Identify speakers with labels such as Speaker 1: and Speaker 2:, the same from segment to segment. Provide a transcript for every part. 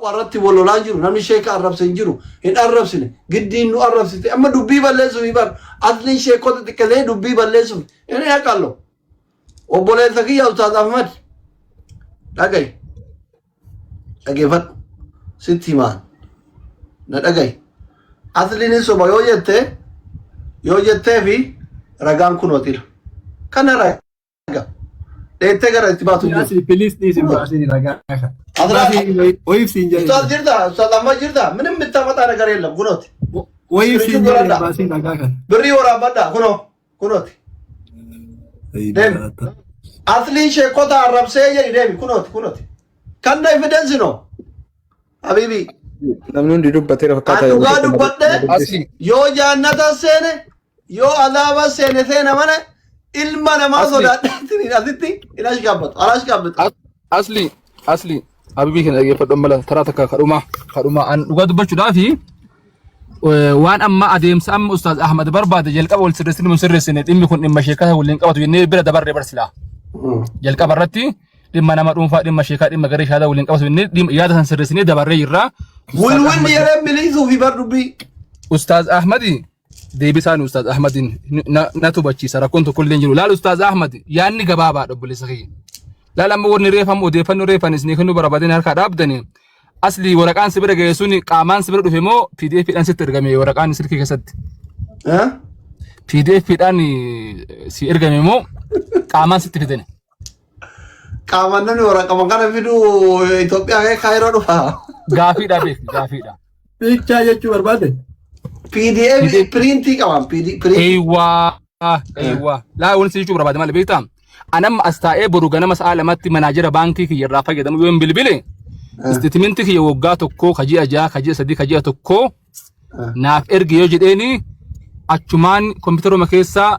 Speaker 1: warratti walolaan jiru namni sheeka arrabsan jiru hin arrabsine giddiin nu arrabsite amma dubbii balleessuuf bar asliin sheekota xiqqalee dubbii balleessuuf inni haqallo obboleessa kiyya Ustaaz Ahmad dhaggeeffadhu sitti himaan na dhagahi asliin soba yoo jettee fi ragaan kunootira kana raga deettee gara itti baatu
Speaker 2: jiru please please baasini ragaa ወይፍ ሲንጀር
Speaker 1: Ustaaz Ahmad jirta ምንም የምታመጣ ነገር የለም ኩኖት
Speaker 2: ወይፍ ሲንጀር ባሲን ragaa
Speaker 1: ብሪ ወራባዳ ኩኖት asliin sheekota arrabsee jedhi deemi kunoot kan evidence no habibi
Speaker 3: namni hundi dubbatee fakkaata
Speaker 1: dhugaa dubbadhe yoo jannata seene yoo azaaba seene mana ilma namaa sodaadheetiin asitti ilash gaabbatu
Speaker 4: asli habibi kan dhaggeeffadhu mala taraa takka kadhuma an dhugaa dubbachuudhaafi waan amma adeemsa amma Ustaaz Ahmad barbaade jalqaba wal sirreessine mun sirreessine dhimmi kun dhimma sheekata waliin qabatu jennee bira dabarree barsilaa jalqaba irratti dhimma nama dhuunfaa dhimma sheekaa dhimma garee shaadaa waliin qabatu jennee yaada san sirreessinee dabarree jirra
Speaker 1: wilwin yeroo miliisuu fi bardubbii
Speaker 4: Ustaaz Ahmad deebisaan Ustaaz Ahmadin na tubachiisa rakkoon tokko illee jiru laal Ustaaz Ahmad yaanni gabaabaa dhobboleessa kiyya laal amma warni reefam odeeffannoo reefanis ni kennu barbaadanii harkaa dhaabdanii asli waraqaan sibira geessuun qaamaan sibira dhufe moo PDF dhaan sitti ergame waraqaan silkii keessatti PDF dhaan si ergame moo qaamaan sitti fidane
Speaker 1: qaamaan namni waraqama kana fidu Itoophiyaa kee Kaayiroo dhufa
Speaker 4: gaafiidha
Speaker 2: pichaa jechuu barbaade
Speaker 1: PDF printii qaban print
Speaker 4: eeywa laa wanti jechuu barbaade maal beektaa anam astaa'ee boru ganama sa'a lamatti manaajera baankii kiyyarraa fayyadamu yoo hin bilbile statementii kiyya waggaa tokko kaji'a ja'a kaji'a sadii kaji'a tokko naaf ergi yoo jedheeni achumaan kompiitaruma keessaa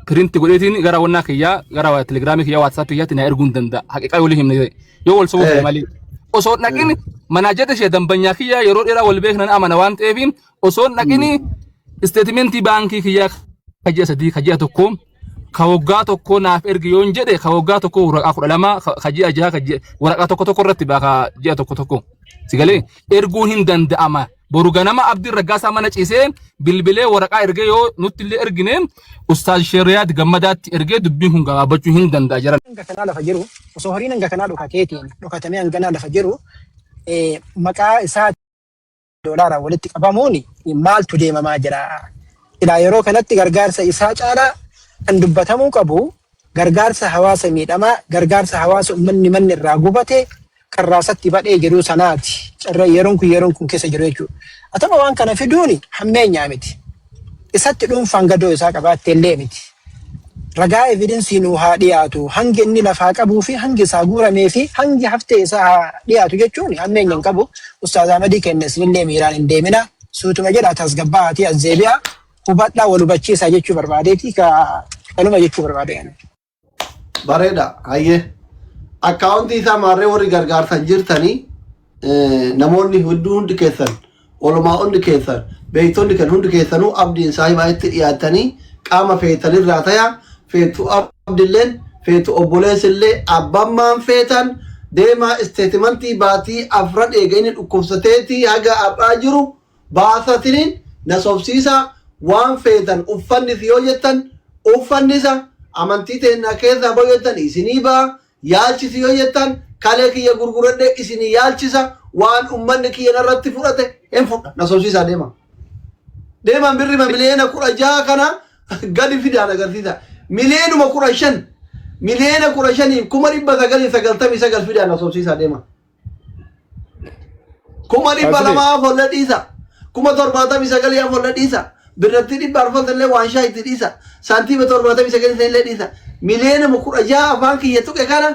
Speaker 4: printi godheetiin gara wannaa kiyyaa gara telegiraamii kiyyaa WhatsApp kiyyaatti na erguun danda'a haqiqaa yoo himne yoo wal sobuu malee osoo dhaqin manaajerri ishee dambanyaa kiyyaa yeroo dheeraa wal beeknan amana waan ta'eef osoo dhaqin statementii baankii kiyyaa kaji'a sadii kaji'a tokko ka waggaa tokko naaf ergi yoon jedhe ka waggaa tokko waraqaa 12 kaji'a jaha kaji'a waraqaa tokko irratti baaka ji'a tokko sigalee erguun hin danda'ama boru ganama Abdiin Raggaasaa mana ciisee bilbilee waraqaa ergee yoo nutti illee ergine Ustaaz Sheriyaat Gammadaatti ergee dubbiin kun gabaabachuu hin danda'a jiran
Speaker 5: kanaa lafa jiru osoo horiin hanga kanaa dhokateetiin dhokatamee hanganaa lafa jiru maqaa isaa doolaara walitti qabamuun maaltu deemamaa jira ilaa yeroo kanatti gargaarsa isaa caalaa kan dubbatamuu qabu gargaarsa hawaasa miidhamaa gargaarsa hawaasa ummanni manni irraa gubate karraasatti badhee jiru sanaati carra yeroon kun keessa jiru jechuudha atama waan kana fiduuni hammeenyaa miti isatti dhuunfaan gadoo isaa qabaatte illee miti ragaa evidensii nu haa dhiyaatu hangi inni lafaa qabuu fi hangi isaa guuramee fi hangi haftee isaa haa dhiyaatu jechuun hammeenyaan qabu Ustaaz Ahmadii kennes illee miiraan hin deemina suutuma jedha tasgabbaatii azzeebiyaa hubadhaa wal hubachiisaa jechuu barbaadeeti kanuma jechuu barbaade.
Speaker 1: Bareeda hayyee akkaawuntii isaa maarree warri gargaarsan jirtanii namoonni hundi keessan olumaa hundi keessan beektonni kan hundi keessanuu abdiin saahibaatti dhiyaatanii qaama feetanirraa ta'aa feetu abdilleen feetu obboleessillee abbammaan feetan deemaa isteetimentii baatii afran eeganii dhukkubsateetii haga har'aa jiru baasatiniin na sobsiisaa waan feetan uffannis yoo jettan uffannisa amantii teennaa keessaa boyyotan isinii baa yaalchisi yoo jettan kalee kiyya gurguradhe isinii yaalchisa waan ummanni kiyya narratti fudhate hin fudha na sobsiisaa deeman birrima miliyoona 16 kana gadi fidaan agarsiisa miliyoonuma 15 miliyoona 15 kuma 999 fidaan na sobsiisaa deeman kuma 200 folla dhiisa kuma 79 folla dhiisa birratti dhibba arfatallee waan shaayitti dhiisa saantiima 79 illee dhiisa miliyoona 16 afaan kiyya tuqe kana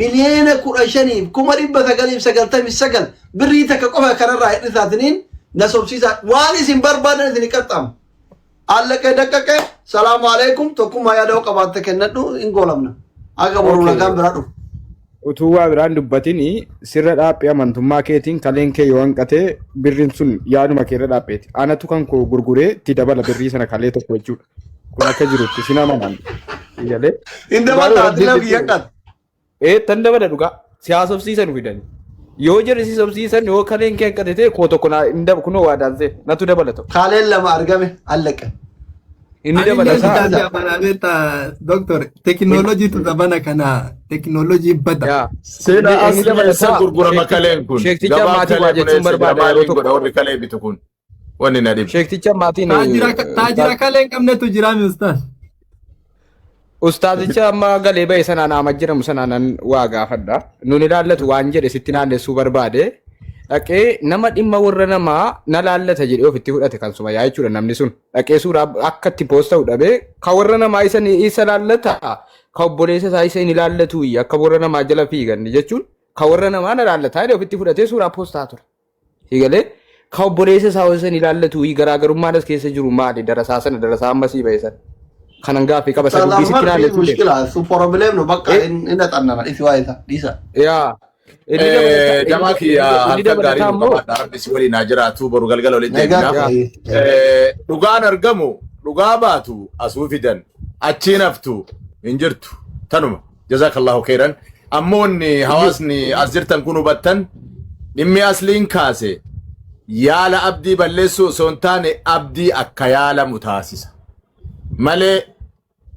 Speaker 1: miliyoona 15 kuma 999 birrii takka qofa kanarraa hir'isaatiniin na sobsiisa waan isin barbaadan isin qaxxaam allaqee daqqaqee salaamu alaikum tokkummaa yaada'u qabaatte kennadhu hin goolamna aga boruu nagaan bira dhufu.
Speaker 3: Utuu waa biraan dubbatini sirra dhaabbee amantummaa keetiin kaleen kee yoo hanqatee birriin sun yaaduma keerra dhaabbeeti. Anatu kan koo gurguree itti dabala birrii sana kalee tokko jechuudha. Kun akka jirutti sin amanaan.
Speaker 1: Hin dabala ati lafi yakkan.
Speaker 3: Tan dabala dhugaa siyaasa ofsiisan fidani. Yoo jedhe si sobsiisan yoo kaleen kee hanqate koo tokko kunoo waa daanse natu dabalata.
Speaker 1: Kaaleen lama argame allaqe.
Speaker 3: Inni dabalata.
Speaker 2: Doctor, technology tu zabana kana technology bada.
Speaker 6: Sena asli gurgurama kaleen kun.
Speaker 3: Sheekticha maatii waa jechuun barbaada yeroo tokko.
Speaker 6: Warri kalee bitu kun. Wanni na dhibu.
Speaker 3: Sheekticha maatiin.
Speaker 2: Taajira kaleen qabnetu jira mi ustaas.
Speaker 3: Ustaazicha amma galee ba'e sanaan amma jiramu sanaan waa gaafadha. Nuni ilaallatu waan jedhe sitti naannessuu barbaade. Dhaqee nama dhimma warra namaa na laallata jedhee ofitti fudhate kan suma yaa jechuudha namni sun. Dhaqee suuraa akka itti poosta godhabee kan warra namaa isa laallata kan obboleessa isaa isa hin ilaallatu akka warra namaa jala fiigan jechuun kan warra namaa na laallata jedhee ofitti fudhatee suuraa poostaa ture. Higalee kan obboleessa isaa isa hin ilaallatu garaagarummaan as keessa jiru maali darasaa ammasii ba'e sana. Kanan gaaffii qaba saduu bisitti naalle tulle.
Speaker 1: Mushkila su problem no bakka inni xannama isi waa isa disa.
Speaker 3: Yaa.
Speaker 6: Jamaa kiyya harka gaarii nu qabaadha rabbis waliin haa jiraatu boru galgala waliin deemna. Dhugaan argamu dhugaa baatu asuu fidan achiin haftu hin jirtu tanuma jazakallahu khairan. Ammoonni hawaasni as jirtan kun hubattan dhimmi asliin kaase yaala abdii balleessuu osoo hin taane abdii akka yaalamu taasisa. Malee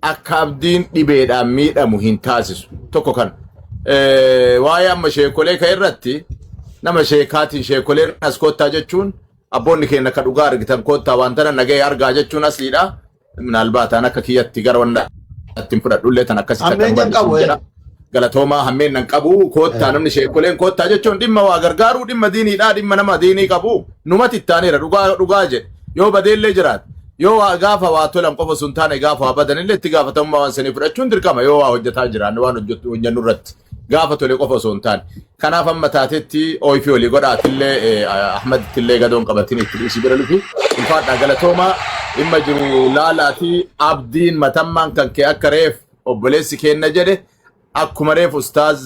Speaker 6: akka abdiin dhibeedhaan miidhamu hin taasisu tokko kan waa'ee amma sheekolee ka irratti nama sheekaatiin sheekoleen as koottaa jechuun abboonni keenya akka dhugaa argitan koottaa waan tana nagahee argaa jechuun asliidha minaalbaataan akka kiyyatti gara wanda ittiin fudhadhullee tan akkasii galatoomaa hammeen nan qabu koottaa namni sheekoleen koottaa jechuun dhimma waa gargaaruu dhimma diiniidhaa dhimma nama diinii qabu numati ittaaneera dhugaa jedhe yoo badeellee jiraate. Yoo gaafa waa tolan qofa sun taane gaafa badan illee itti gaafatamummaa waan sanii fudhachuun dirqama yoo waa hojjetaa jiraan waan hojjennu irratti gaafa tole qofa osoo hin taane. Kanaaf amma taatetti ooyifii olii godhaatillee Ahmaditillee gadoon qabatin itti dhiisii bira lufi ulfaadhaa galatoomaa dhimma jiru laalaatii abdiin matammaan kan kee akka reef obboleessi kenna jedhe akkuma reef ustaaz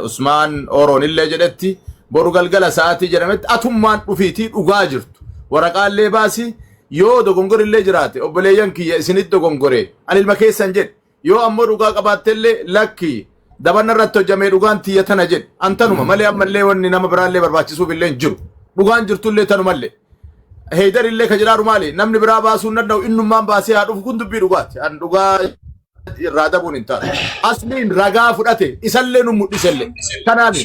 Speaker 6: Usmaan Oroonillee jedhetti boru galgala sa'aatii jedhametti atummaan dhufiitii dhugaa jirtu waraqaallee baasii. Yoo dogongore illee jiraate obboleeyyan kiyya isinit dogongore an ilma keessan jedhe yoo ammoo dhugaa qabaattellee lakki dabanna irratti hojjamee dhugaan tiyya tana jedhe antanuma malee ammallee wanni nama biraallee barbaachisuuf illee hin jiru dhugaan jirtullee tanumallee heydar illee ka jiraaru maali namni biraa baasuu hin danda'u innummaan baasee haa dhufu kun dubbii dhugaati an dhugaa irraa dabuun hin taane asliin ragaa fudhate isallee nu mudhisellee kanaaf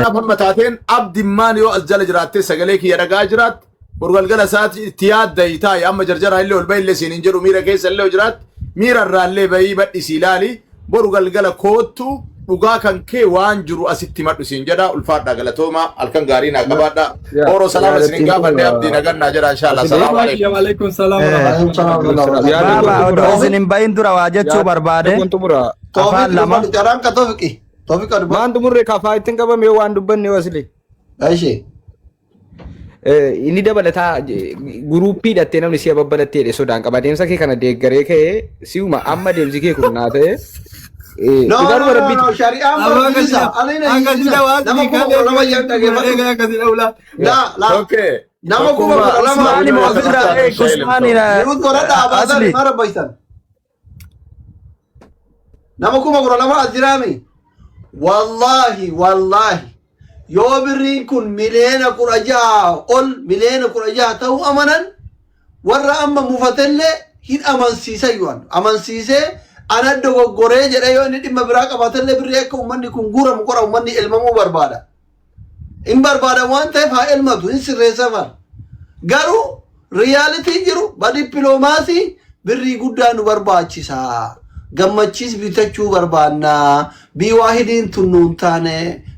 Speaker 6: hamma taateen abdimmaan yoo as jala jiraattee sagalee kiyya dhagaa jiraatte Burgalgala saati tiyaadda itaay amma jarjara illee ol bayle sinin jedhu miira keessa illee jiraat miira irraallee bayii badhisi ilaali burgalgala koottu dhugaa kan kee waan jiru asitti madhu sin jedha ulfaadha galatooma halkan gaarii naa qabaadha oro salaama sinin gaafadhe abdii nagannaa jedha inshallah salaamu alaykum
Speaker 7: baba odo sinin bayin dura waa jechuu barbaade
Speaker 1: afaan lama jaraan ka toofiq
Speaker 3: maan dumurre kafaa ittiin qabame waan dubbanne wasile
Speaker 1: aishee
Speaker 3: inni dabalataa guruuppii dhattee namni si'a babbalattee dha sodaan qaba deemsa kee kana deeggaree ka'ee si'uma amma deemsi kee kun naa ta'e.
Speaker 1: No, shari'aan barbaachisa. Nama kuma kudha lama jedhamta geeffatu. Nama kuma kudha lama. Yeroo toora dhaabatan maal rabbaysan? Nama kuma kudha lama as jiraami. Wallahi. Yoo birriin kun miliyoona 16 ol miliyoona 16 ta'uu amanan warra amma mufatellee hin amansiisan yoo amansiisee ana dogoggoree jedhee yoo inni dhimma biraa qabaatellee birrii akka uummanni kun guuramu qora uummanni ilmamuu barbaada. In barbaada waan ta'eef haa ilmatu hin sirreessa fara. Garuu riyaalitiin jiru dippiloomaasii birrii guddaa nu barbaachisa. Gammachiis bitachuu barbaanna. Biwaahidiin tunnuun taane.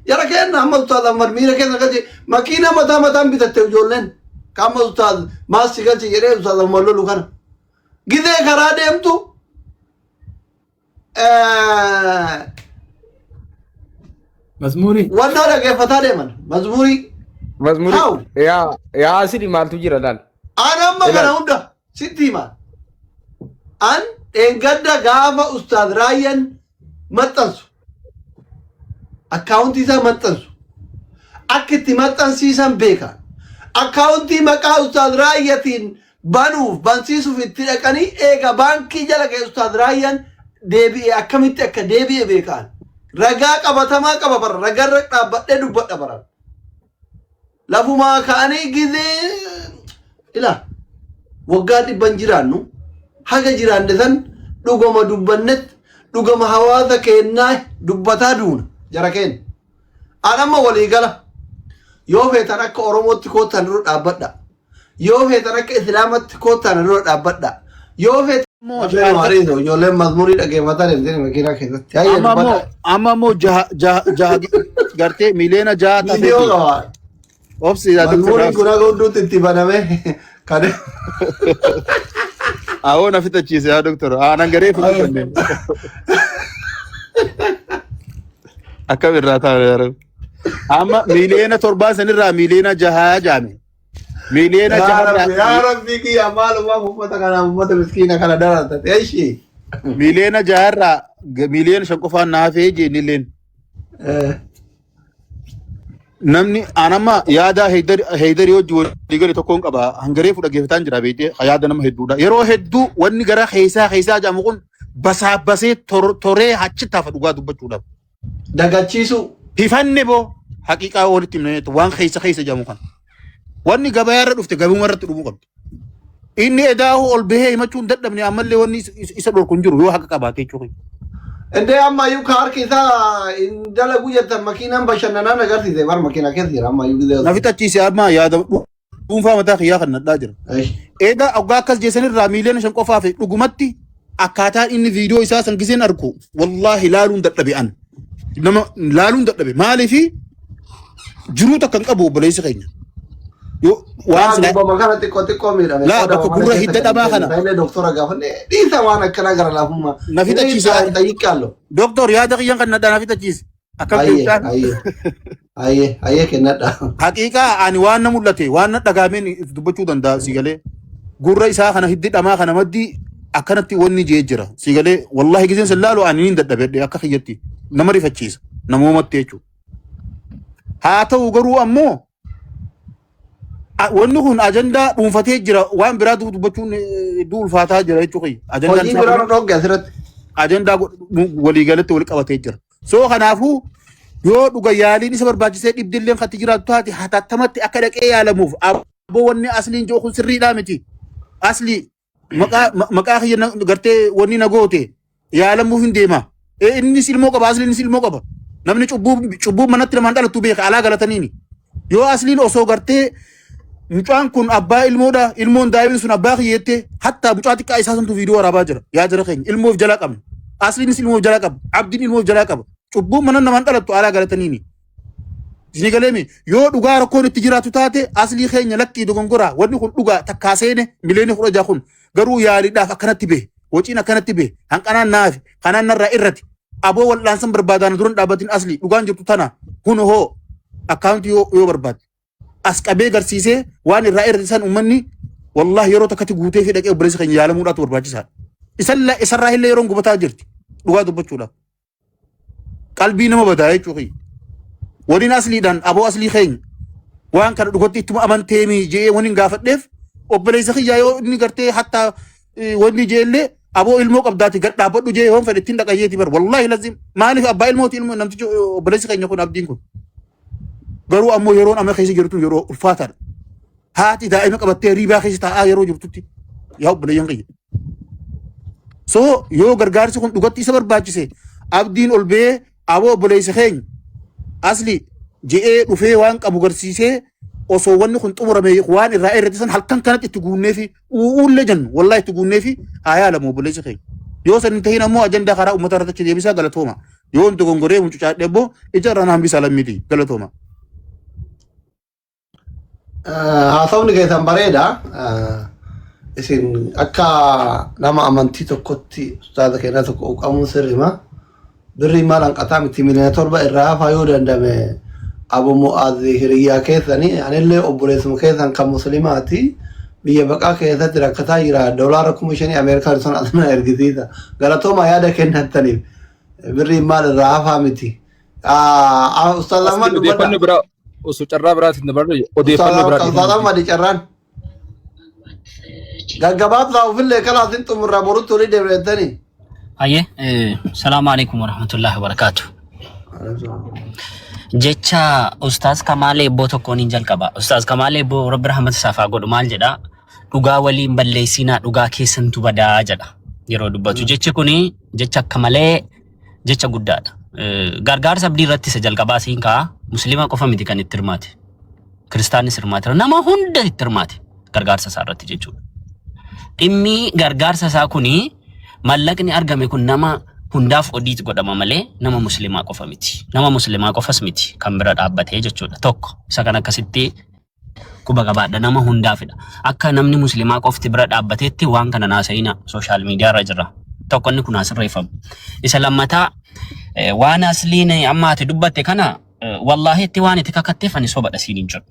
Speaker 1: Yara kenna amma ustaad Ammar miira kenna galchi makiina mataan bitatte ijoolleen kamma ustaad maasii galchi jedhee ustaad Ammar lolu kana gidee karaa deemtu
Speaker 2: Mazmuuri
Speaker 1: wanna dhaggeeffataa deeman mazmuuri
Speaker 3: yaa asii maaltu jira laal
Speaker 1: an amma kana hunda sitti hima an dheengadda gaafa ustaad Raayyan maxxansu akkaawuntii isaa maxxansu akka itti maxxansiisan beekan akkaawuntii maqaa ustaad Raayyatiin banuuf bansiisuuf itti dhaqanii eega baankii jala kee ustaad Raayyan deebi'ee akkamitti akka deebi'e beekan ragaa qabatamaa qaba bara ragarra dhaabbadhee dubbadha bara lafumaa kaanii gizee ila waggaa dhibban jiraannu haga jiraanne san dhugama dubbannet dhugama hawaasa kennaa dubbataa duuna jara kenna anamma walii gala yoo feetan akka oromootti koottan dura dhaabbadha yoo feetan akka islaamatti koottan dura dhaabbadha yoo feetan Marido, yo le mazmuri dhaggeeffatan illee makiinaa keessatti.
Speaker 8: Amma ammoo gartee miliyoona jaha tafe.
Speaker 1: Miliyoona waa.
Speaker 8: Obsi
Speaker 1: mazmuri kuna hunduutti itti baname kan.
Speaker 8: Awoo na fixachiise yaa doktor. Aanan garee fudhatame. Akkam irraa taa'e. Amma miliyoona 7 sanirraa miliyoona 6 jaame. miliyoona
Speaker 1: yaa rabbi kiyya maaluma ummata kana ummata miskiina kana darata eeshi
Speaker 8: miliyoona 6 irraa miliyoona 5 qofaan naafee jennilleen namni anama yaada heydari hojii digari tokkoon qaba hangaree fudhageeffataan jira beekte yaada nama hedduudha yeroo hedduu wanni gara keessaa jaamu kun basaabasee toree hachittaaf dhugaa dubbachuudhaaf
Speaker 1: dagachiisu
Speaker 8: hifanne boo haqiiqaa walitti himneetu waan keessa jaamu kan wanni gabayaa irra dhufte gabuma irratti dhumuu qabdi. Inni edaahu ol bahee himachuun dadhabne ammallee wanni isa dhorku hin jiru yoo haqa qabaate jechuudha.
Speaker 1: Indee ammayyuu ka harki isaa indala guyyatan makiinaan bashannanaan agarsiise bar makiinaa keessa jira ammayyuu gidee.
Speaker 8: Nafi tachiise amma yaada dhuunfaa mataa kiyyaa kan nadhaa jira. Egaa oggaa akkas jeesanirraa miliyoona 5 qofaaf dhugumatti akkaataan inni viidiyoo isaa sangiseen argu wallaahi laaluun dadhabe an. Nama laaluun dadhabe maaliifi jiruu takkan qabu obboleessi keenya.
Speaker 1: waan sila bakka xiqqoo miidhame
Speaker 8: laa bakka gurra hidda dhabaa kana
Speaker 1: daa'ilee doktora gaafanne dhiisa waan akkana gara laafummaa
Speaker 8: na fixachiisa
Speaker 1: daqiiqaallo
Speaker 8: doktor yaada qiyyan kan nadhaa na fixachiise akkam jechuudhaan
Speaker 1: ayyee kennadha
Speaker 8: haqiiqaa ani waan na mul'ate waan na dhagaameen dubbachuu danda'a siigalee gurra isaa kana hiddi dhamaa kana maddii akkanatti wanni jee jira siigalee wallahi giseen sallaalu ani niin dadhabedhe akka kiyyatti nama rifachiisa namoomatti jechuudha haa ta'u garuu ammoo wanni kun ajandaa dhuunfatee jira waan biraa dubbachuun hedduu ulfaataa jira jechuudha ajandaa waliigalatti wal qabatee jira soo kanaafuu yoo dhuga yaaliin isa barbaachisee dhibdilleen katti jiraatu taate hatattamatti akka dhaqee yaalamuuf abbo wanni asliin jiru kun sirriidhaa miti asli maqaa kiyya gartee wanni na goote yaalamuuf hin deema innis ilmoo qaba asliinis ilmoo qaba namni cubbuu manatti namaan dhalattu beeka alaa galataniini yoo asliin osoo gartee mucaan kun abbaa ilmoodha ilmoon daa'imni sun abbaa kiyyeette hatta mucaa xiqqaa isaa santu viidiyoo waraabaa jira yaa jira keenya ilmoof jalaa qabna asliinis ilmoof jalaa qaba abdiin ilmoof jalaa qaba cubbuun mana namaan dhalattu alaa galataniini isni galeemi yoo dhugaa rakkoon itti jiraatu taate aslii keenya lakkii dogongoraa wanni kun dhugaa takkaa seene miliyoona 16 kun garuu yaaliidhaaf akkanatti bahe wociin akkanatti bahe hanqanaan naafi kanaan narraa irratti aboo wal'aansan barbaadaan duran dhaabatiin aslii dhugaan jirtu tana kun hoo akkaawunti yoo barbaade as qabee garsiisee waan irraa irratisan ummanni wallahi yeroo takkatti guutee fi dhaqee obboleessa keenya yaalamuudhaatu barbaachisaadha. Isarraa illee yeroon gubataa jirti dhugaa dubbachuudhaaf. Qalbii nama badaa jechuudha. Waliin asliidhaan aboo aslii keenya waan kana dhugatti ittuma amanteemi jee waniin gaafadheef obboleessa kiyyaa yoo inni gartee hatta wanni jee illee aboo ilmoo qabdaati gad dhaabbadhu jee yoon fedhe ittiin dhaqayyeeti bar wallahi lazim maaliif abbaa ilmooti ilmoo namtichi obboleessi keenya kun abdiin kun. garuu ammoo yeroon amma keessa jirtu yeroo ulfaataadha. Haati daa'ima qabattee riibaa keessa taa'aa yeroo jirtutti yaa obboleeyyan kiyya. So yoo gargaarsi kun dhugatti isa barbaachise abdiin ol ba'ee aboo obboleessa keenya asli je'ee dhufee waan qabu garsiisee osoo wanni kun xumurame waan irraa irratti halkan kanatti itti guunnee fi uullee jennu wallahi itti guunnee fi haa yaalamu obboleessa keenya. Yoo san hin tahin ammoo ajandaa karaa uummata irratti deebisaa galatooma. Yoo wanti gongoree mucucaadhe ammoo ija irraan hambisa lammiti galatooma.
Speaker 1: haasawni keessan bareeda isin akka nama amantii tokkotti ustaaza keenya tokko uqamuun sirrima birrii maal hanqataa miti miliyoona 7 irraa hafaa yoo dandame abu mu'aazii hiriyyaa keessanii anillee obboleessuma keessan kan muslimaati biyya baqaa keessatti rakkataa jira doolaara 5,000 ameerikaan sun asuma ergisiisa galatooma yaada kennattaniif birrii maal irraa hafaa miti ustaaza amma dubbadha
Speaker 4: usu carraa biraatiin dabarre odeeffannoo biraatiin.
Speaker 1: Ustaaza Madi carraan. Gaggabaat laafillee kalaatiin xumurraa borutti olii deebi'ettanii.
Speaker 9: Ayyee salaamu alaikum warahmatullahi wabarakatuh. jecha ustaas Kamaalee Ebboo tokkoon hin jalqaba. Ustaas Kamaalee Ebboo Rabbi rahmata safaa godhu maal jedha? Dhugaa waliin balleessinaa dhugaa keessantu badaa jedha. Yeroo dubbatu jechi kuni jecha akka malee jecha guddaadha. Gargaarsa abdii irratti isa jalqabaa siin kaa muslima qofa miti kan itti hirmaate. Kiristaanis hirmaate. Nama hunda itti hirmaate gargaarsa isaa irratti jechuudha. Dhimmi gargaarsa isaa kuni mallaqni argame kun nama hundaaf odiit godhama malee nama muslimaa qofa miti. Nama muslimaa qofas miti kan bira dhaabbatee jechuudha. Tokko isa kan akkasitti quba qabaadha nama hundaafidha. Akka namni muslimaa qofti bira dhaabbateetti waan kana naasayina sooshaal miidiyaa irra jira. Tokko inni kun asirreeffamu. Isa lammataa waan asliin amma ati dubbatte kana wallaahi itti waan itti kakatteef ani sobadha siin hin jedhu.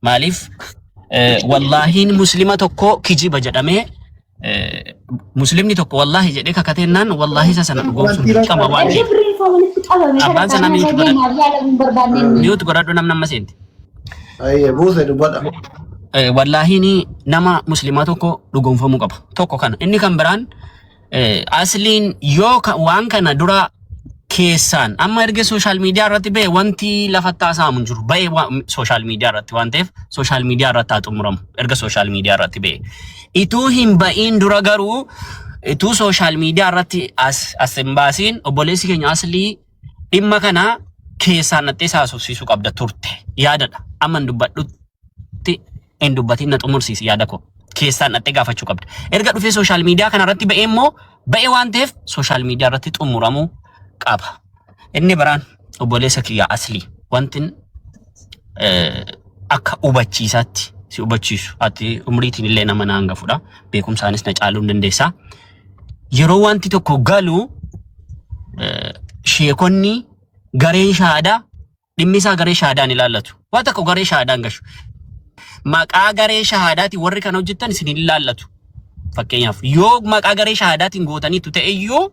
Speaker 9: Maaliif wallaahiin muslima tokko kijiba jedhamee muslimni tokko wallaahi jedhee kakatennaan wallaahi isa sana dhugoomsuun qaba waan ta'eef. Abbaan sana miyuutu godhadhu namna seenti.
Speaker 1: Buuse dubbadha.
Speaker 9: Wallaahiin nama muslimaa tokko dhugoomfamuu qaba. Tokko kana. Inni kan biraan asliin yoo waan kana dura keessaan amma erga sooshaal miidiyaa irratti ba'e wanti lafattaa saamu jiru ba'e sooshaal miidiyaa irratti waan ta'eef sooshaal miidiyaa irratti haa xumuramu erga sooshaal miidiyaa irratti ba'e. Ituu hin ba'iin dura garuu ituu sooshaal miidiyaa irratti as hin baasiin obboleessi keenya aslii dhimma kana keessaan nattee haasofsiisuu qabda turte yaadadha. Amma hin dubbatiin na xumursiisi yaada koo. Keessaan nattee gaafachuu qabda. Erga dhufee sooshaal miidiyaa kana irratti ba'e immoo ba'e waan ta'eef sooshaal miidiyaa irratti xumuramuu qaba. Inni biraan obboleessa kiyya aslii wantin akka hubachiisaatti si hubachiisu ati umriitiin illee nama na hangafudha. Beekumsaanis na caaluu hin dandeessa. Yeroo wanti tokko galu sheekonni gareen shaadaa dhimmi isaa garee shaadaan ilaallatu. Waan tokko garee shaadaan gashu. Maqaa garee shahaadaati warri kana hojjetan isin ilaallatu. Fakkeenyaaf yoo maqaa garee shahaadaatiin gootaniitu ta'e iyyuu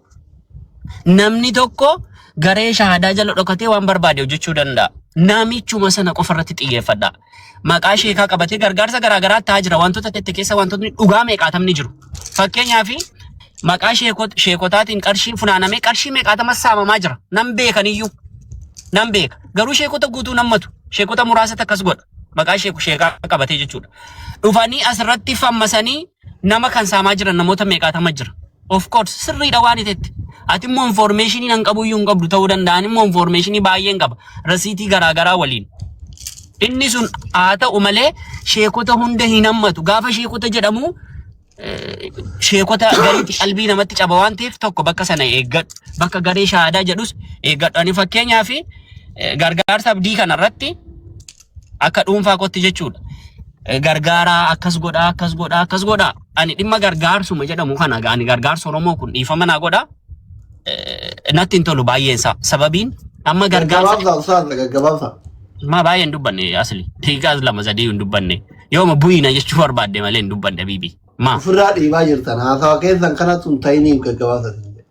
Speaker 9: namni tokko garee shahadaa jala dhokatee waan barbaade hojjechuu danda'a. Namichuma sana qofa irratti xiyyeeffadha. Maqaa sheekaa qabatee gargaarsa garaagaraa ta'aa jira. Wantoota tette keessa wantootni dhugaa meeqaatamni jiru. Fakkeenyaaf maqaa sheekotaatiin qarshiin funaanamee qarshii meeqaatama saamamaa jira. Nam beekaniyyuu. Nam beeka. Garuu sheekota guutuu nammatu. Sheekota muraasa takkas godha. Maqaa sheekaa qabatee jechuudha. Dhufanii asirratti fammasanii nama kan saamaa jiran namoota meeqaatama jira. Of course sirriidha waan itetti. Ati immoo informationii nan qabu iyyuu hin qabdu ta'uu danda'an immoo informationii baay'een qaba. Rasiitii garaagaraa waliin. Inni sun haa ta'u malee sheekota hunda hin hammatu. Gaafa sheekota jedhamu sheekota gariitti qalbii namatti caba waan ta'eef tokko bakka sana eeggadhu. Bakka garee shaadaa jedhus eeggadhu. Ani fakkeenyaaf gargaarsa abdii kanarratti akka dhuunfaa kootti jechuudha. Gargaaraa akkas godhaa. Ani dhimma gargaarsuma jedhamu kana ani gargaarsa Oromoo kun dhiifama naa godhaa. Natti hin tolu baay'een isaa. Sababiin amma gargaarsa. Ma baay'een dubbanne asli. Tiikaas lama sadii hin dubbanne. Yooma buyina jechuu barbaadde malee hin dubbanne bibi. Ma.
Speaker 1: Ofirraa dhiibaa jirtan haasawa keessan kanatti hin ta'iniif gaggabaasa.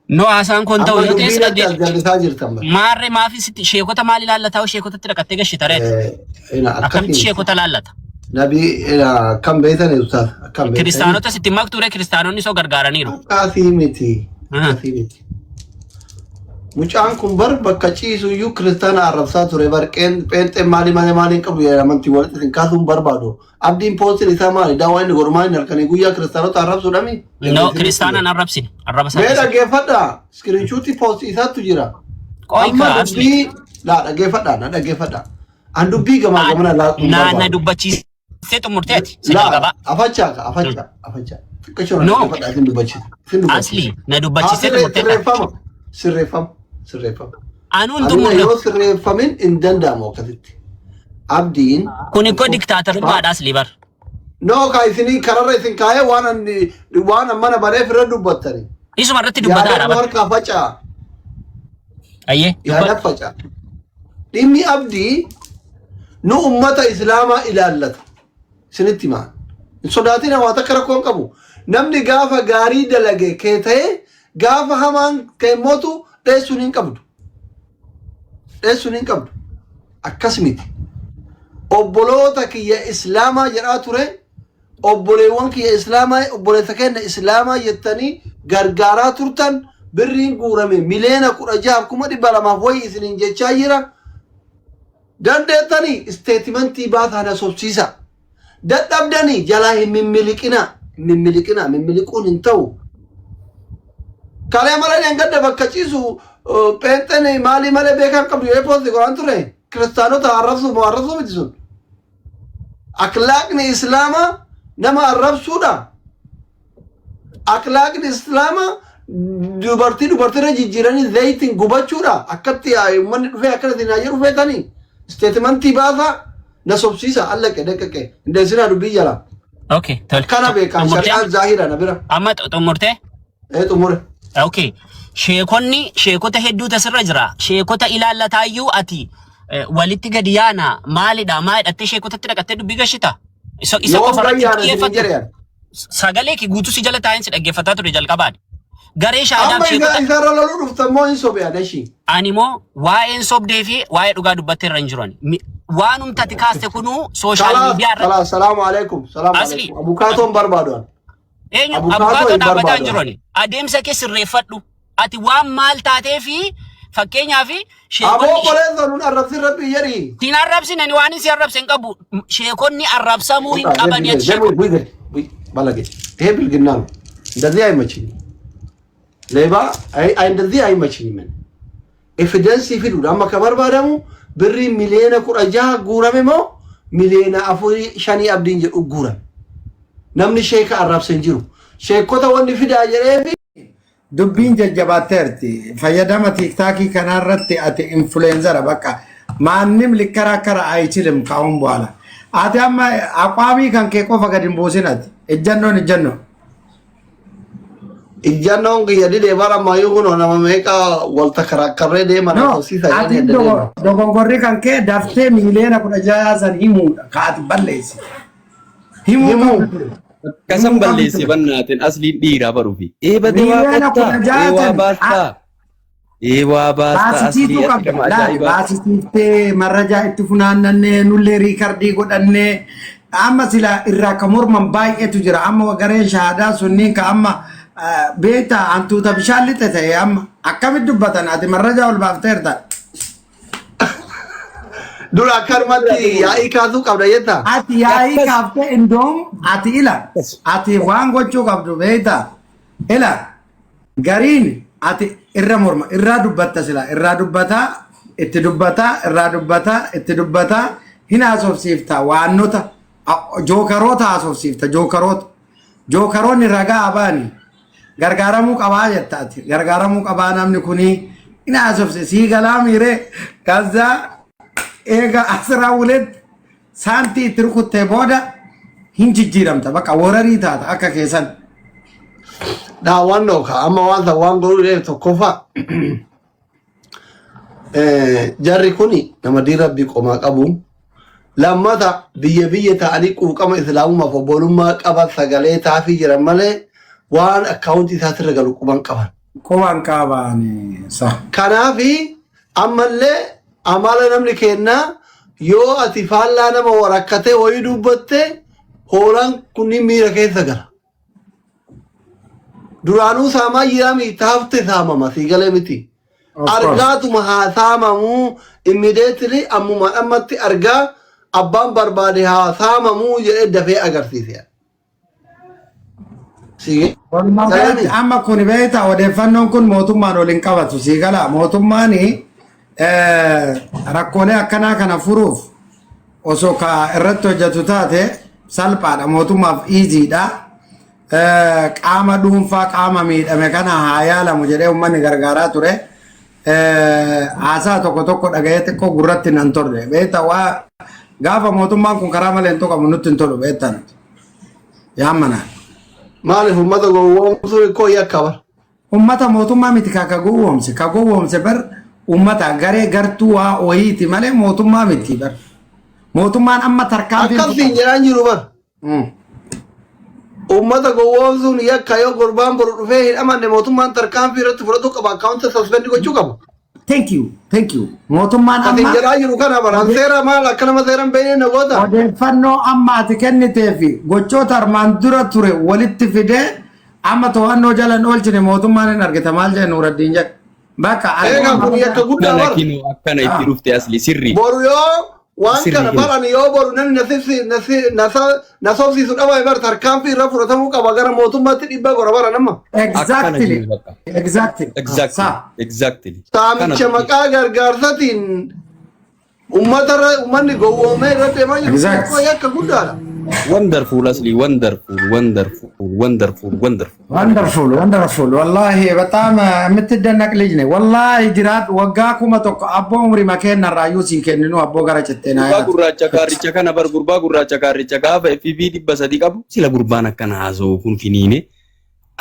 Speaker 9: No haasaan kun ta'u yoo ta'es
Speaker 1: jallisaa jirtan.
Speaker 9: Maarree maafis sheekota maal ilaallata sheekotatti dhaqattee gashita reeti. Akkamitti sheekota laallata.
Speaker 1: Nabii akkam beektan ustaas akkam beektan.
Speaker 9: Kiristaanota sitti maktuure kiristaanonni soo gargaaraniiru.
Speaker 1: Akkasii miti. Mucaan kun bar bakka ciisu iyyuu kiristaana arrabsaa ture bar pheenxeen maaliin qabu amantii walitti hin kaasuun barbaadu. Abdiin poostiin isaa maali? Daawwaa inni gormaan halkanii guyyaa kiristaanota arrabsuudhami?
Speaker 9: No kiristaanaan arrabsine.
Speaker 1: Mee dhaggeeffadhaa. Iskiriinshuutii poostii isaattu jira. Amma dubbii dhaggeeffadhaa. An dubbii gamaa gamana laaquu barbaadu. Na dubbachiisee xumurteeti. Afachaa. No. Asli na dubbachiisee xumurteeti. Sirreeffama. Anuun xumurre. Yoo sirreeffamin hin danda'amu akkasitti. Abdiin.
Speaker 9: Kun ikkoo diktaatarummaadhaas libar.
Speaker 1: No kaa isinii kararra isin kaayee waan mana baree firra dubbattani.
Speaker 9: Isuma irratti dubbataadha.
Speaker 1: Yaada harkaa faca'a.
Speaker 9: Ayyee.
Speaker 1: Yaada faca'a. Dhimmi abdii nu ummata islaamaa ilaallata. Isinitti himaa. Hin sodaatina waa takka rakkoo hin qabu. Namni gaafa gaarii dalage kee ta'ee gaafa hamaan kee mootu dheessuun hin qabdu. Akkas miti. Obboloota kiyya islaamaa jedhaa ture. Obboleewwan kiyya islaamaa obboleessa keenya islaamaa jettanii gargaaraa turtan birriin guurame miliyoona 16 kuma 200 wayi isinin jechaa jira dandeettanii isteetimentii baataa na sobsiisa dadhabdanii jalaa hin mimmiliquun hin ta'u kalee malee gadda bakka ciisu pheenxeen maalii malee beekan qabdu yoo poosti qoraan ture kiristaanota arrabsu miti sun akhlaaqni islaamaa nama arrabsuudha akhlaaqni islaamaa dubartiirra jijjiiranii zayitiin gubachuudha akkatti uummanni dhufee akkatti naa jedhu feetanii isteetimentii baasaa na sobsiisa allaqe deqqaqe indeessinaa dubbii jala
Speaker 9: Okay, tol.
Speaker 1: kana beekan shari'aan zaahira na bira
Speaker 9: Amma xumurte?
Speaker 1: xumure
Speaker 9: Okay. Sheekota hedduu tasirra jira. Sheekota ilaallatayyuu ati walitti gadi yaana maalidha maadhattee sheekotatti dhaqattee dubbii gashita. Isa qofa irratti xiyyeeffatu. Sagalee kee guutuu si jala taa'een si dhaggeeffataa ture jalqabaadha. Garee shaadaan sheekota.
Speaker 1: Amma isarra loluu dhuftammoo hin sobeeyaan ishii.
Speaker 9: Ani immoo waa'een sobdee fi waa'ee dhugaa dubbattee irra hin jiran. Waanumti ati kaaste kunuu sooshaal miidiyaa irratti.
Speaker 1: Salaamu alaikum. Abukaatoon barbaadaan.
Speaker 9: Eenyu abukaatoo dhaabbataa hin jiran. Adeemsa kee sirreeffadhu. Ati waan maal taatee fi fakkeenyaaf
Speaker 1: aboo qoleessa nun arrabsi rabbi jedhi.
Speaker 9: Siin arrabsinani waan si arrabse hin qabu. Sheekonni arrabsamuu hin qaban jechuudha.
Speaker 1: Balage. Tee bilginnaan. Ndazii አይመችኝም. ሌባ እንደዚህ አይመችኝም። ኤቪደንስ ይፊዱዳ አማ ከበርባዳሙ ብሪ ሚሊዮን 16 ጉረሜ ሞ ሚሊዮን 4 አብዲን ጀዱ ጉረም namni sheeka arrabsan jiru sheekota wanni fidaa jedheefi
Speaker 2: dubbiin jajjabaateerti fayyadama tiiktaakii kanarratti ati influenzara bakka maannim likkarakkara ayichilim kaa'uun bu'aala ati amma aqwaamii kan kee qofa gadi hin buusin ati
Speaker 1: ijjannoon kiyya didee bara maayuu kunoo nama meeqa walta karakkarree deeman hosiisa
Speaker 2: ati dogongorri kan kee daftee miliyoona 16 san himuudha ka ati balleessi himuu
Speaker 10: Kasan balleessi bannaatiin asliin dhiiraa baruufi. Badee waa baastaa. Waa baastaa aslii
Speaker 2: baasitiiftee marrajaa itti funaannannee nullee riikardii godhannee amma sila irraa ka morman baay'eetu jira amma gareen shahaadaa sunniin ka amma beeta hantuuta bishaan lixe ta'e amma akkamitti dubbatan ati marrajaa ol baafteerta.
Speaker 1: dura akkanumatti yaa'ii kaasuu qabda jetta.
Speaker 2: Ati yaa'ii kaaftee indoom ati ila ati waan gochuu qabdu beektaa ila gariin ati irra morma irraa dubbatta sila irraa dubbataa itti dubbataa hin haasofsiifta waannota jookaroota haasofsiifta jookaroonni ragaa abaani gargaaramuu qabaa jetta ati gargaaramuu qabaa namni kunii hin haasofsiifta sii galaa miiree kazzaa eega asirraa wulet saantii itti rukuttee booda hin jijjiiramta bakka wararii taata akka keessan.
Speaker 1: Daawwannoo ka amma waan godhuu tokkoffaa jarri kuni nama diirabbii qomaa qabu lammata biyya ta'anii quuqama islaamummaaf obbolummaa qaban sagalee taafii jiran malee waan akkaawuntii isaatirra galu quban qaban.
Speaker 2: Quban qaban sa.
Speaker 1: Kanaafi ammallee amala namni kennaa yoo ati faallaa nama warakkatee wayii dubbatte hoolaan kunniin miira keessa gala. Duraanuu saamaa jiraami taafte saamama siigalee miti. Argaatuma haa saamamuu immediately ammumaan ammatti argaa abbaan barbaade haa saamamuu jedhee dafee agarsiise.
Speaker 2: Amma kun beekta odeeffannoon kun mootummaan waliin qabatu siigala mootummaanii rakkoolee akkanaa kana furuuf osoo ka irratti hojjetu taate salphaadha mootummaaf iiziidha. Qaama dhuunfaa qaama miidhame kana haa yaalamu jedhee uummanni gargaaraa ture. Haasaa tokko dhaga'ee xiqqoo gurratti nan torre beekta waa gaafa mootummaan kun karaa malee hin tuqamu nutti hin tolu beektan yaammanaa.
Speaker 1: Maaliif uummata gowwoomsuun koo yakkaba?
Speaker 2: Uummata mootummaa miti ka gowwoomse bar uummata garee gartuu waa wayiiti malee mootummaa miti bar. Mootummaan amma tarkaanfii.
Speaker 1: Akkasiin jedhaan jiru bar. Uummata gowwoomsuun yakka yoo gurbaan boru dhufee hin amanne mootummaan tarkaanfii irratti fudhatu qaba akkaawunta saspendi gochuu qaba.
Speaker 2: Thank you. Mootummaan amma.
Speaker 1: Atiin jedhaa jiru kana baraan seera maal akka nama seeran beeknee nagoota.
Speaker 2: Odeeffannoo amma ati kennitee fi gochoota armaan dura ture walitti fidee amma to'annoo jalan oolchine mootummaan hin argite maal jee Nuuraddiin jedhe. Bakka
Speaker 1: eegaa kun yakka guddaa bara.
Speaker 10: Akkana itti dhufte asli sirri.
Speaker 1: Boru yoo waan kana baran yoo boru namni nasobsiisu dhaba bar tarkaanfii irra fudhatamuu qaba gara mootummaatti dhibbaa gora bara nama.
Speaker 2: Exactly.
Speaker 1: Saamicha maqaa gargaarsatiin ummanni gowwoomee irra deemaa jiru yakka guddaadha.
Speaker 10: Wonderful asli wonderful.
Speaker 2: Wallahi በጣም የምትደነቅ ልጅ ነህ። ወላሂ ጅራት ወጋ ኩመ ቶኮ አቦ ኡምሪ መከና ራዩ ሲንከንኑ አቦ ጋራ ጨቴና ያ
Speaker 10: ጉራቻ ካሪቻ ከነ በር ጉርባ ጉራቻ ካሪቻ ጋፈ ፊፊ ዲበሰዲ ቀቡ ሲለ ጉርባን አከና ሃዞ ኩን ፊኒኔ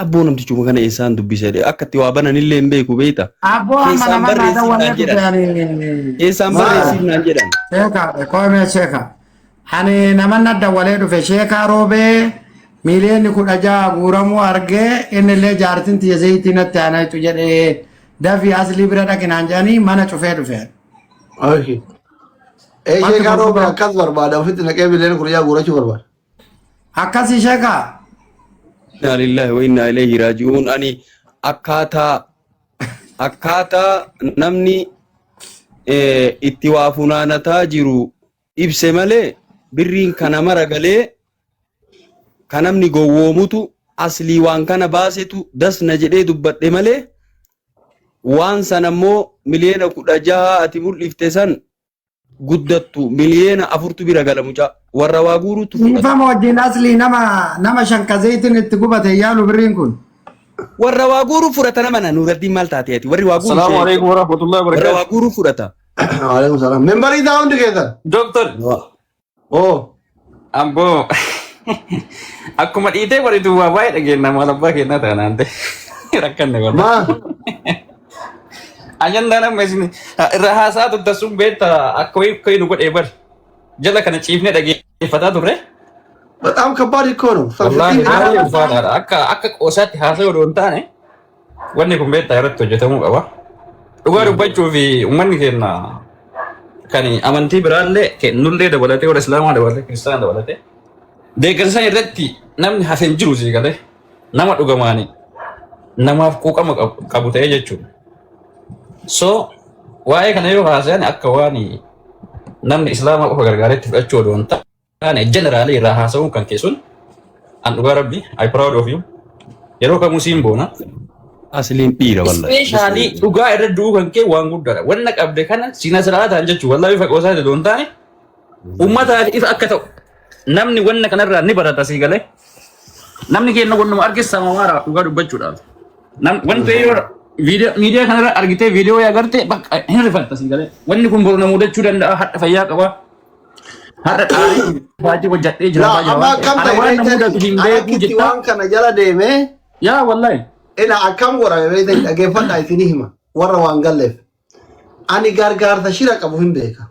Speaker 10: አቦ ነምቲቹ መከነ ኢሳን ዱቢሰ አከቲ ዋበነን ኢሌን ቤኩ ቤታ
Speaker 2: አቦ አማናማ ዳወለ
Speaker 10: ኢሳን በሬሲና ጀዳን
Speaker 2: ሼካ ቆሜ ሼካ ani namanna dawalee dhufe sheekaa roobee miiliyoonni 16 guuramuu argee innillee jaartin tiyya zayitii natti aanaytu jedhee dafii aslii bira dhaqinaan jedhanii mana cufee dhufe.
Speaker 1: Sheekaa roobee akkas barbaada ofitti naqee miiliyoonni 16 guurachuu barbaada.
Speaker 2: Akkasii sheekaa.
Speaker 10: Inna lillahi wa inna ilayhi raaji'uun ani akkaataa namni itti waa funaanataa jiru ibse malee birriin kana mara galee kanamni gowwoomutu aslii waan kana baasetu dasna jedhee dubbadhe malee waan san ammoo miliyoona 16 ati mul'ifte san guddattu miliyoona 4 bira gala mucaa warra waa guurutu
Speaker 2: fudhata wajjin aslii nama shanka zayitiin itti gubate yaalu birriin kun
Speaker 10: warra waa guuru fudhata nama Nuuraddiin maal taate ati warri waa guuru
Speaker 11: Assalamu alaikum warahmatullahi wabarakatuh
Speaker 10: warra waa guuru fudhata
Speaker 1: Waalaikum salam. Membari dah undi kita.
Speaker 11: Doktor
Speaker 1: Oh.
Speaker 11: Ambo aku mat ide baru itu bapak lagi nama lebah kita tak nanti rakan nih bapak.
Speaker 1: Ma.
Speaker 11: Ayan dana mesin rahasa tu tasum beta aku kau nukut eber. Jala kena chiefnya lagi fata tu re.
Speaker 1: Betam kabar ikono.
Speaker 11: Wallahi dia fata. Akka osat hasa udonta nih. Wanni kumbeta yarat tu jatamu apa? Lugar bacu vi umman kena kani amanti beralle ke nulle dabalate or Islam dabalate Kristen dabalate deegan san irratti namni hafeen jiru si gale nama dhugamani namaaf quuqama qabu ta'e jechuudha. So waa'ee kana yoo haasayan akka waani namni Islaamaa qofa gargaaretti fudhachuu odoo hin taane generaalii irraa haasa'uun kan keessun an dhugaa rabbi I proud of you yeroo kamuu siin boona.
Speaker 10: Asliin dhiira wallahi.
Speaker 11: Especially dhugaa irra du'uu kan kee waan guddaadha. Wanna qabde kana sina siraataan jechuun wallahi faqa osaa jedhu hin taane uummataaf akka ta'u namni wanna kanarraa ni barata sii galee namni keenya wannuma argisiisa mamaara dhugaa dubbachuudhaaf. Wanti yoo miidiyaa kanarra argitee viidiyoo yaa agarte bakka hin rifatta sii galee wanni kun boru na mudachuu danda'a hadha fayyaa qaba. Hadha dhaarii baajii hojjadhee jira.
Speaker 1: Amma akkam ta'e waan kana jala deeme.
Speaker 11: Yaa wallahi.
Speaker 1: Ina akkam godhame beektan dhageeffadhaa isinii hima warra waan galleef ani gargaarsa shira qabu hin beeka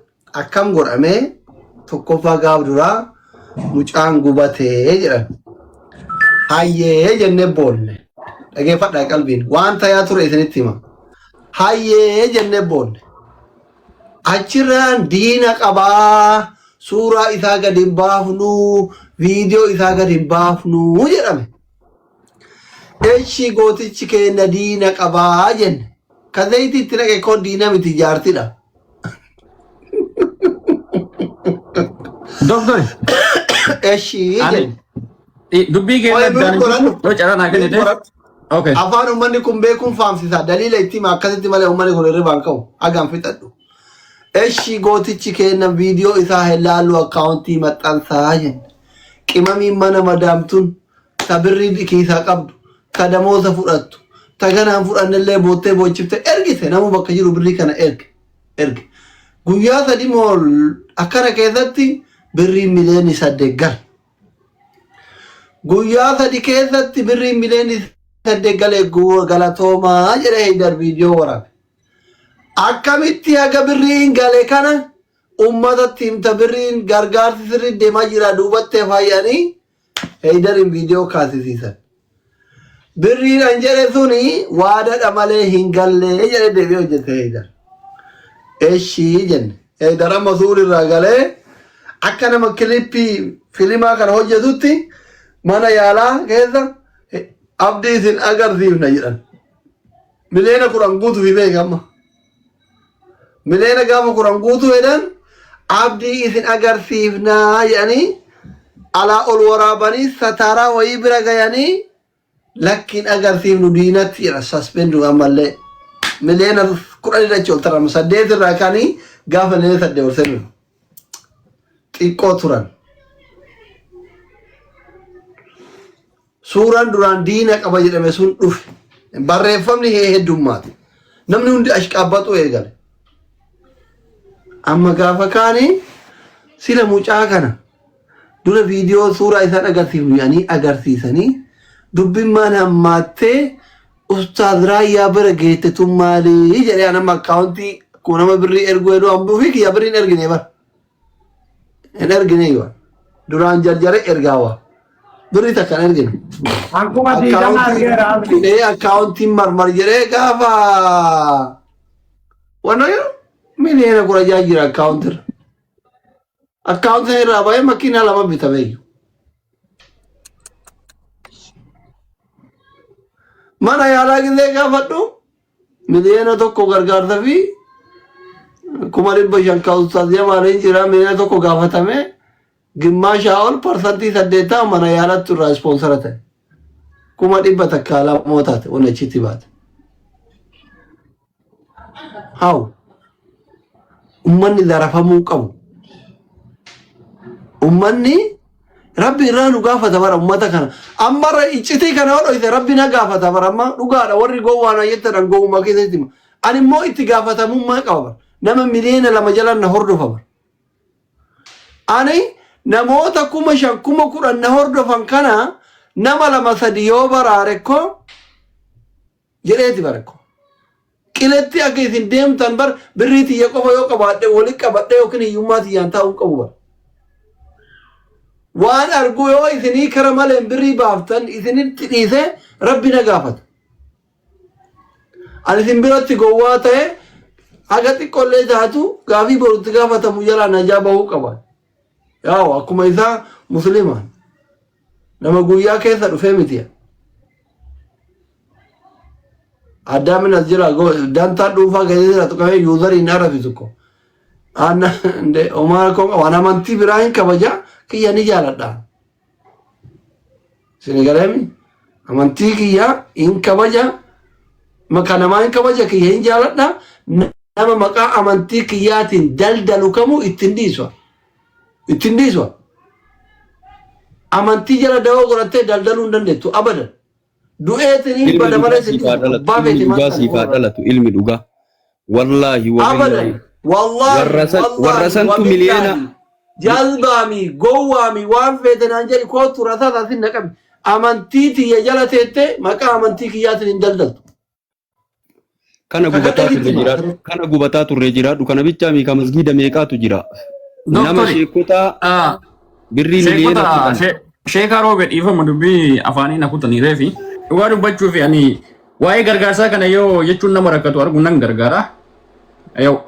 Speaker 1: akkam godhame tokkoffaa gaaf duraa mucaan gubatee jedhan hayyee jennee boonne dhageeffadhaa qalbiin waan tayaa ture isinitti hima hayyee jennee boonne achirraan diina qabaa suuraa isaa gadi hin baafnu viidiyoo isaa gadi hin baafnu jedhame. Eeshi gootichi keenya diina qabaa jenne kan zayitiitti naqe koon diina miti jaartidha.
Speaker 11: Doktor.
Speaker 1: Eeshi jenne.
Speaker 11: Dubbii keenya yoo carraa kennite. Okay.
Speaker 1: Afaan uummanni kun beekuun faamsisa daliila itti hima akkasitti malee uummanni kun hirribaan ka'u hagaan fixadhu. Eeshi gootichi keenya viidiyoo isaa helaaluu akkaawuntii maxxansaa jenne qimamiin mana madaamtuun sabirrii kiisaa qabdu. Kadamoota fudhattu taganaan fudhannellee boottee boochifte ergite namu bakka jiru birrii kana erge guyyaa sadi mool akkana keessatti birrii miliyoona 8 gal guyyaa sadi keessatti birrii miliyoona 8 galee galatoomaa jedhee Haydar viidiyoo waraabe akkamitti haga birriin galee kana ummatatti himta birriin gargaarsi sirrii deemaa jira duubattee faayyanii Haydarin viidiyoo kaasisiisan. Birriin an jedhe suni waadadha malee hin gallee jedhe deebi'ee hojjete Haydar. Eeshii jenne Haydar amma suurirraa galee akka nama kilippii filimaa kana hojjetutti mana yaalaa keessa abdii isin agarsiifna jedhan miliyoona 10 guutuu fi beekama miliyoona gaafa 10 guutuu jedhan abdii isin agarsiifnaa jedhanii alaa ol waraabanii sataaraa wayii bira gayanii lakkiin agarsiifnu diinatti jedha suspenduu ammallee miliyoona 10 irratti ol tarama 8 irraa kaanii gaafa nee 8 ol sirriiru xiqqoo turan suuraan duraan diina qaba jedhame sun dhufe barreeffamni heddummaati namni hundi ashqaabbatu eegale amma gaafa kaanii sila mucaa kana dura viidiyoo suuraa isaan agarsiifnu yaanii agarsiisanii dubbimmaan hammaattee ustaaz raayyaa bira geette tun maalii jedhee anama akkaawuntii kun nama birrii ergu heduu hambuu fi kiyya birriin ergine bara hin ergine yoo duraan jarjare ergaawaa birrii takkan ergine
Speaker 2: Akkuma diidama argeera.
Speaker 1: akkaawuntiin marmar jedhee gaafa wanna yoo miliyoona 10 jira akkaawuntirra akkaawuntii irraa baay'ee makiinaa 2 bitame mana yaalaa gisee gaafadhu miliyoona 1 gargaarsa fi 500 kaawustaas jamaaliin jira miliyoona 1 gaafatame gimmaashaa ol parsantii 8 mana yaalatti irraa ispoonsara ta'e 100 takka lamootaate onnechitti baate haw ummanni zarafamuu qabu ummanni rabbi irraa nu gaafata bara ummata kana ammarra iccitii kana hodhoyte rabbi na gaafata bara amma dhugaadha warri gowwaana jettan gowwuma keessatti ani immoo itti gaafatamummaa qaba bara nama miliyoona 2 jalan na hordofa bara ani namoota 5,000 10,000 na hordofan kana nama 2-3 yoo baraarekko jedheeti barekko qiletti akka isin deemtan bar birriiti ya qofa yoo qabaadhe wali qabadhe yookiin hiyyummaa tiyyaan taa'uu qabu bara waan argu yoo isinii kara maleen birrii baaftan isinitti dhiise rabbi na gaafata ani isin biratti gowwaa ta'e haga xiqqollee taatu gaafii borutti gaafatamu jalaa najaa bahuu qaba yaa akkuma isaa muslimaan nama guyyaa keessa dhufee mitiya addamin as jira dantaan dhuunfaa keessa jira tuqamee yuuzariin arabisu ko anna nde omaa ko waan amantii biraa hin kabaja kiyya ni jaaladha sinigalemi amantii kiyya hin kabaja maka namaa hin kabaja kiyya hin jaaladha nama maqaa amantii kiyyaatiin daldalu kamuu ittiin dhiiswa amantii jala dawoo godhattee daldaluu hin dandeettu abadan du'eetiniin bada malee
Speaker 10: siifaa dhalatu ilmi dhugaa wallaahi
Speaker 1: abadan
Speaker 10: warra santu miliyoona
Speaker 1: jalbaami gowwaami waan feetanaan jedhi kootu rasaasa sin naqabi amantii tiyya jala teette maqaa amantii kiyyaatiin hin daldaltu
Speaker 10: kana gubataa turre jiraadhu kana bichaa miika masgiida meeqaatu jira nama sheekotaa birrii miliyoona
Speaker 11: sheekaa roobe dhiifama dubbii afaanii na kutanii reefi dhugaa dubbachuuf ani waa'ee gargaarsaa kana yoo jechuun nama rakkatu argu nan gargaara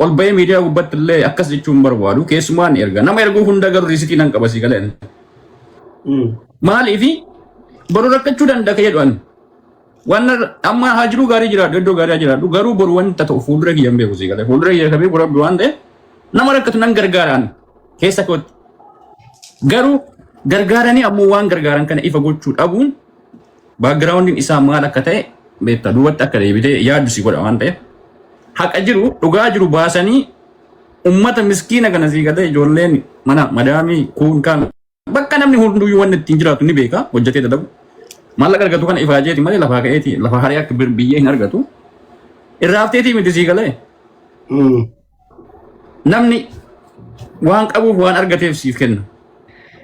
Speaker 11: ol bahee miidiyaa gubbatti illee akkas jechuun barbaadu keessumaan erga nama erguu hunda garuu riisitii nan qabasii galeen maaliifi boru rakkachuu danda'a jedhan waan amma haa jiru gaarii jiraadhu iddoo gaarii jiraadhu garuu boru wanta ta'u fuuldura kiyyan beeku sii galee fuuldura kiyya kabee rabbi waan ta'e nama rakkatu nan gargaaraan keessa kootti garuu gargaaranii ammoo waan gargaaran kana ifa gochuu dhabuun baagiraawundiin isaa maal akka ta'e beektaa duubatti akka deebitee yaaddu si godha waan ta'eef haqa jiru dhugaa jiru baasanii ummata miskiina kana sii galee ijoolleen mana madaamii kuun kaan bakka namni hunduyyuu wanni ittiin jiraatu ni beeka hojjetee dalagu maallaqa argatu kana ifaa jeeti malee lafaa ka'eeti lafa haree akka biyyee hin argatu irraafteetii miti sii galee namni waan qabuuf waan argateef siif kenna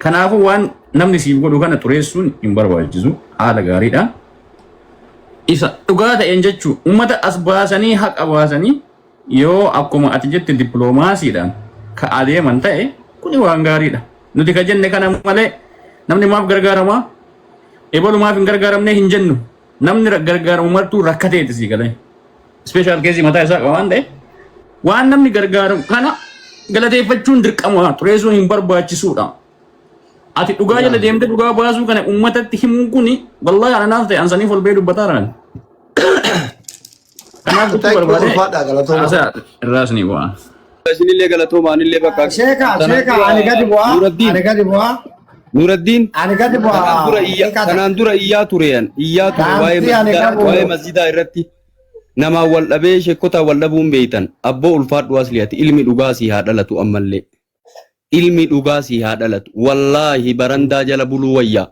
Speaker 11: kanaafuu waan namni siif godhu kana xureessuun hin barbaachisu haala gaariidhaan isa dhugaa ta'een jechuun uummata as baasanii haqa baasanii yoo akkuma ati jette dippiloomaasiidhaan ka adeeman ta'e kuni waan gaariidha nuti ka jenne kana malee namni maaf gargaaramaa ebalumaaf hin gargaaramne hin jennu namni gargaaramu martuu rakkateeti sii galee ispeeshaal keesii mataa isaa qaba waan ta'e waan namni gargaaramu kana galateeffachuun dirqama xureessuun hin barbaachisuudha ati dhugaa jala deemte dhugaa baasuu kana ummatatti himuun kuni wallahi anaaf ta'e ansaniif ol bee dubbataa jiran. Kanaaf dubbii barbaade irraas ni bu'aa.
Speaker 10: Isinillee galatoomaa anillee bakka
Speaker 2: Sheeka ani gadi bu'aa.
Speaker 10: Nuraddiin
Speaker 2: Ani gadi bu'aa.
Speaker 10: kanaan dura iyyaa ture waa'ee masjidaa irratti namaa wal dhabee sheekkotaa wal dhabuun beeytan abboo ulfaadhu asliyati ilmi dhugaa sii haa dhalatu ammallee ilmi dhugaa sii haa dhalatu wallaahi barandaa jala buluu wayyaa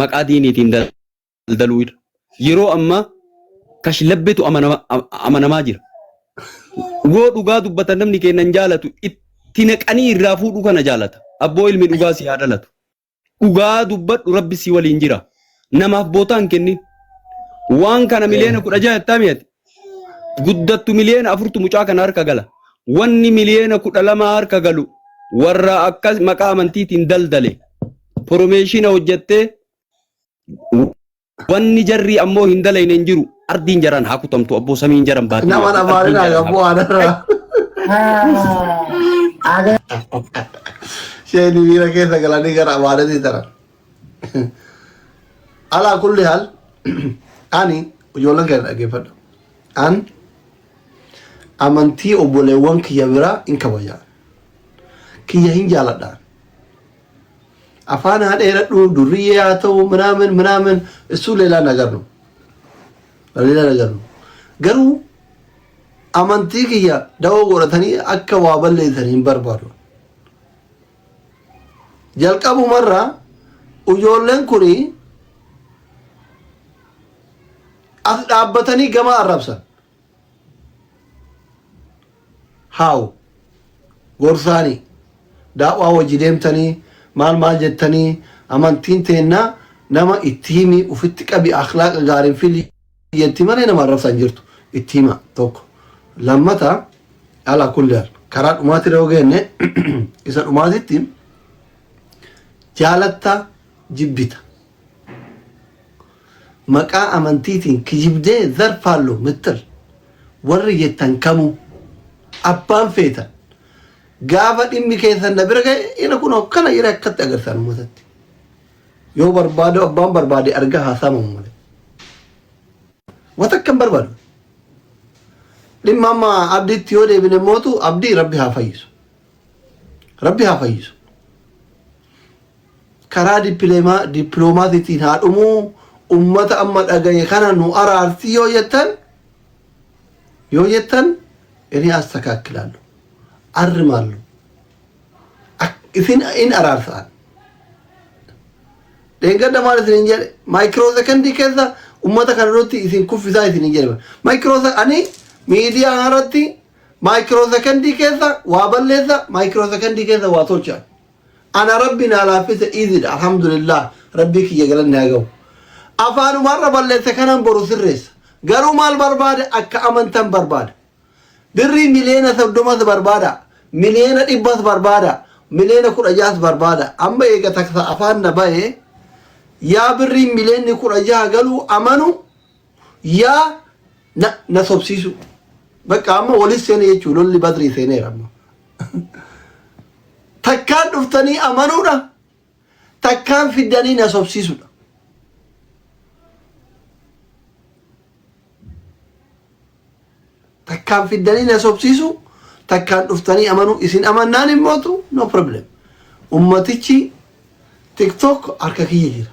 Speaker 10: maqaa diiniitiin daldaluu yeroo amma kashlabbetu amanamaa jira woo dhugaa dubbatan namni kennan jaalatu itti naqanii irraa fuudhu kana jaalata abboo ilmi dhugaa sii haa dhalatu dhugaa dubbadhu rabbi si waliin jira namaaf bootaan kennin waan kana miliyoona 16 jettamiyati guddattu miliyoona 4 mucaa kana harka gala wanni miliyoona 12 harka galu warra akka maqaa amantiitiin daldale promoshina hojjettee wanni jarri ammoo hin dalayne hin jiru ardiin jaran haa kutamtu abboo samiin jaran baati
Speaker 1: nama nafaarina abboo adarra sheeni wiira keessa galanii gara amaanatii taran alaa kulli haal ani ijoolleen kana dhaggeeffadhu an amantii obboleewwan kiyya biraa hin kabajaa kiyya hin jaaladhaan afaan haa dheeradhu durriyyee haa ta'u ምናምን እሱ ሌላ ነገር ነው garuu amantii kiyya dawoo godhatanii akka waa balleessanii hin barbaadu jalqabumarraa ijoolleen kuni as dhaabbatanii gama arrabsan haawu gorsaanii daawwaa wajji deemtanii maal jettanii amantiin teennaa nama itti himi ufitti qabi akhlaaqa gaariin fili yetti malee nama arrabsan jirtu itti hima tokko lammata ala kulli karaa dhumaatti yoo geenne isa dhumaatitti jaalatta jibbita maqaa amantiitiin kijibdee zarfaallo mittal warri jettan kamu abbaan feetan gaafa dhimmi keessan na bira ga'e ina kun akkana yeroo akkatti agarsiisan uummatatti yoo barbaade abbaan barbaade arga haasamu malee wata akkam barbaadu dhimma amma abdiitti yoo deebine mootu abdii rabbi haa fayyisu karaa dippiloomaatiitiin haa dhumuu ummata amma dhagaye kana nu araarsi yoo jettan ini astakaakkilalu arrimallu isin in araarsaan dheengadda maal isin hin jedhe maayikiroo sekondii keessa ummata kana irratti isin kuffisaa isin hin jedhe maayikiroo ani miidiyaa irratti maayikiroo sekondii keessa waa balleessa maayikiroo sekondii keessa waa tolchaan ana rabbi na laaffise iizidha alhamdulillah rabbii kiyya galanni haa ga'u afaanumarra balleesse kanan boru sirreessa garuu maal barbaade akka amantan barbaada birrii miliyoona 30 barbaada miliyoona 100 barbaada miliyoona 16 barbaada amma eega taksa afaan na bahe yaa birrii miliyoonni 16 galuu amanu yaa na sobsiisu bakka amma walis seene jechuu lolli badrii seeneera amma takkaan dhuftanii amanuudha takkaan fiddanii na sobsiisudha takkaan fiddanii na sobsiisu takkaan dhuftanii amanu isin amannaan immootu no problem ummatichi tiktok harka kiyya jira